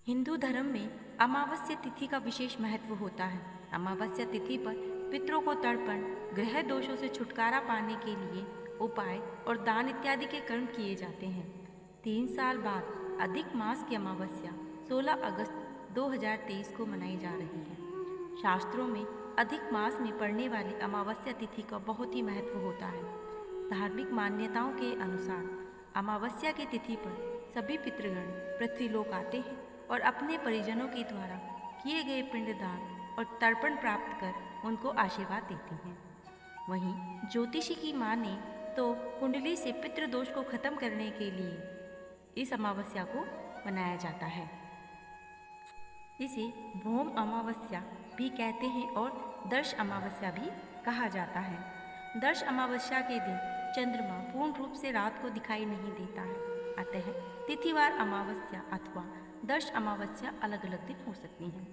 हिंदू धर्म में अमावस्या तिथि का विशेष महत्व होता है। अमावस्या तिथि पर पितरों को तर्पण, ग्रह दोषों से छुटकारा पाने के लिए उपाय और दान इत्यादि के कर्म किए जाते हैं। 3 साल बाद अधिक मास की अमावस्या 16 अगस्त 2023 को मनाई जा रही है। शास्त्रों में अधिक मास में पड़ने वाली अमावस्या तिथि का बहुत ही महत्व होता है। धार्मिक मान्यताओं के अनुसार अमावस्या की तिथि पर सभी पितृगण पृथ्वीलोक आते हैं और अपने परिजनों के द्वारा किए गए पिंडदान और तर्पण प्राप्त कर उनको आशीर्वाद देते हैं। वहीं ज्योतिषी की माने तो कुंडली से पितृदोष को खत्म करने के लिए इस अमावस्या को मनाया जाता है। इसे भौम अमावस्या भी कहते हैं और दर्श अमावस्या भी कहा जाता है। दर्श अमावस्या के दिन चंद्रमा पूर्ण रूप से रात को दिखाई नहीं देता है, अतः तिथिवार अमावस्या अथवा दर्श अमावस्या अलग अलग दिन हो सकती हैं।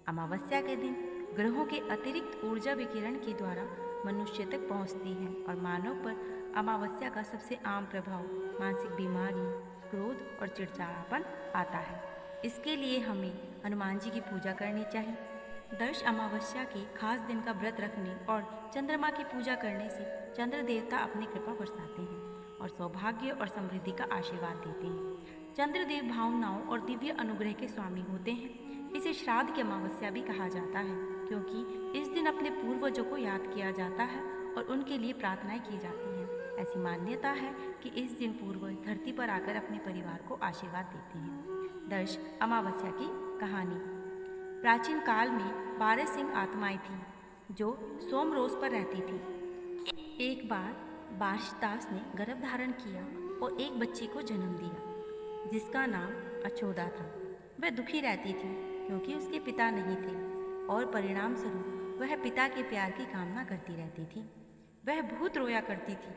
अमावस्या के दिन ग्रहों के अतिरिक्त ऊर्जा विकिरण के द्वारा मनुष्य तक पहुंचती है और मानव पर अमावस्या का सबसे आम प्रभाव मानसिक बीमारी, क्रोध और चिड़चिड़ापन आता है। इसके लिए हमें हनुमान जी की पूजा करनी चाहिए। दर्श अमावस्या के खास दिन का व्रत रखने और चंद्रमा की पूजा करने से चंद्र देवता अपनी कृपा बरसाते हैं और सौभाग्य और समृद्धि का आशीर्वाद देते हैं। चंद्रदेव भावनाओं और दिव्य अनुग्रह के स्वामी होते हैं। इसे श्राद्ध की अमावस्या भी कहा जाता है, क्योंकि इस दिन अपने पूर्वजों को याद किया जाता है और उनके लिए प्रार्थनाएं की जाती हैं। ऐसी मान्यता है कि इस दिन पूर्वज धरती पर आकर अपने परिवार को आशीर्वाद देते हैं। दर्श अमावस्या की कहानी। प्राचीन काल में 12 सिंह आत्माएं थीं जो सोमरोज पर रहती थीं। एक बार बार्शदास ने गर्भ धारण किया और एक बच्चे को जन्म दिया जिसका नाम अछोदा था। वह दुखी रहती थी क्योंकि उसके पिता नहीं थे और परिणाम स्वरूप वह पिता के प्यार की कामना करती रहती थी। वह बहुत रोया करती थी।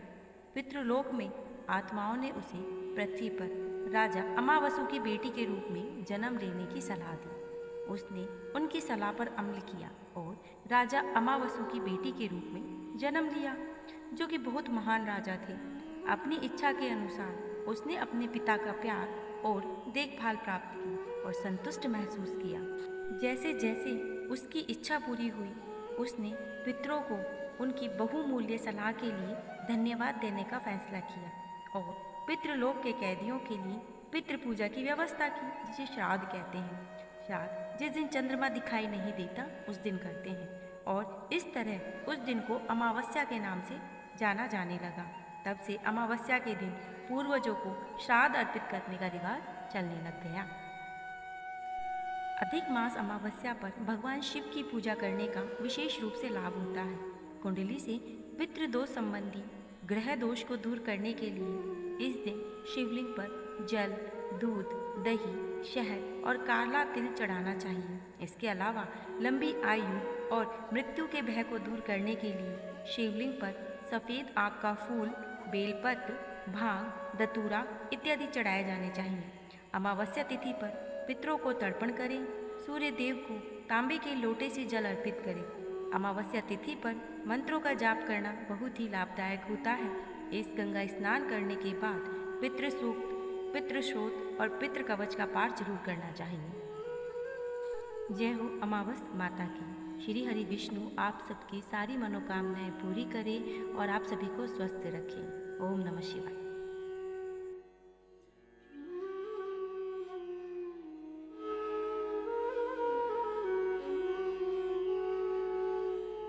पितृलोक में आत्माओं ने उसे पृथ्वी पर राजा अमावसु की बेटी के रूप में जन्म लेने की सलाह दी। उसने उनकी सलाह पर अमल किया और राजा अमावसु की बेटी के रूप में जन्म लिया, जो कि बहुत महान राजा थे। अपनी इच्छा के अनुसार उसने अपने पिता का प्यार और देखभाल प्राप्त की और संतुष्ट महसूस किया। जैसे जैसे उसकी इच्छा पूरी हुई, उसने पितरों को उनकी बहुमूल्य सलाह के लिए धन्यवाद देने का फैसला किया और पितृलोक के कैदियों के लिए पितृ पूजा की व्यवस्था की, जिसे श्राद्ध कहते हैं। श्राद्ध जिस दिन चंद्रमा दिखाई नहीं देता उस दिन करते हैं और इस तरह उस दिन को अमावस्या के नाम से जाना जाने लगा। तब से अमावस्या के दिन पूर्वजों को श्राद्ध अर्पित करने का रिवाज चलने लग गया। अधिक मास अमावस्या पर भगवान शिव की पूजा करने का विशेष रूप से लाभ होता है। कुंडली से पितृदोष संबंधी ग्रह दोष को दूर करने के लिए इस दिन शिवलिंग पर जल, दूध, दही, शहद और काला तिल चढ़ाना चाहिए। इसके अलावा लंबी आयु और मृत्यु के भय को दूर करने के लिए शिवलिंग पर सफ़ेद आक का फूल, बेलपत्र, भांग, धतूरा इत्यादि चढ़ाए जाने चाहिए। अमावस्या तिथि पर पितरों को तर्पण करें। सूर्य देव को तांबे के लोटे से जल अर्पित करें। अमावस्या तिथि पर मंत्रों का जाप करना बहुत ही लाभदायक होता है। इस गंगा स्नान करने के बाद पितृ सूक्त, पितृ श्रोत और पितृ कवच का पाठ जरूर करना चाहिए। जय हो अमावस माता की। श्री हरि विष्णु आप सबकी सारी मनोकामनाएं पूरी करें और आप सभी को स्वस्थ रखें। ओम नमः शिवाय।